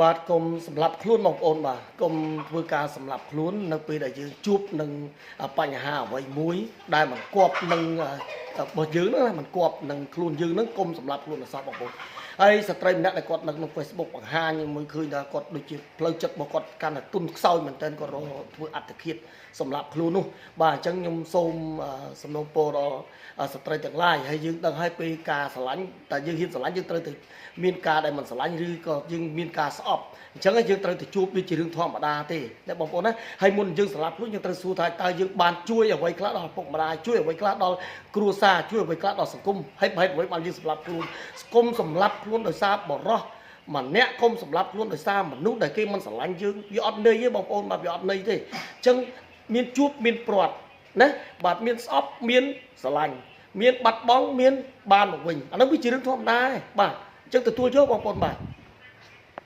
បាទកុំសម្រាប់ខ្លួនបងប្អូនបាទកុំធ្វើការសម្រាប់ខ្លួននៅពេលដែលយើងជួបនឹងបញ្ហាអ្វីមួយដែលมันគប់នឹងរបស់យើងណាมันគប់នឹងខ្លួនយើងនឹងកុំសម្រាប់ខ្លួនអសោះបងប្អូនហើយស្ត្រីម្នាក់ដែលគាត់នៅក្នុង Facebook បង្ហាញមួយឃើញថាគាត់ដូចជាផ្លូវចិត្តរបស់គាត់កាន់តែទុនខ្សោយមែនទែនគាត់រកធ្វើអត្តឃាតសម្រាប់ខ្លួននោះបាទអញ្ចឹងខ្ញុំសូមសំណូមពរដល់ស្ត្រីទាំងឡាយហើយយើងដឹងហើយពេលការស្រឡាញ់តែយើងហ៊ានស្រឡាញ់យើងត្រូវទៅមានការដែលមិនស្រឡាញ់ឬក៏យើងមានការស្អប់អញ្ចឹងយើងត្រូវទៅជួបវាជារឿងធម្មតាទេតែបងប្អូនណាហើយមុនយើងសម្រាប់ខ្លួនយើងត្រូវសួរថាតើយើងបានជួយអ្វីខ្លះដល់ឪពុកម្ដាយជួយអ្វីខ្លះដល់គ្រួសារជួយអ្វីខ្លះដល់សង្គមហើយហេតុអ្វីបានយើងសម្រាប់ខ្លួនគុំសម្រាប់ខ្លួនដោយសារបរោះម្នាក់គុំសម្រាប់ខ្លួនដោយសារមនុស្សដែលគេមិនស្រឡាញ់យើងវាអត់ន័យទេបងប្អូនបាទវាអត់ន័យទេអញ្ចឹងមានជួបមានព្រាត់ណាបាទមានស្អប់មានស្រឡាញ់មានបាត់បង់មានបានមកវិញអានោះវាជារឿងធម្មតាទេបាទអញ្ចឹងទទួលយកបងប្អូនបាទ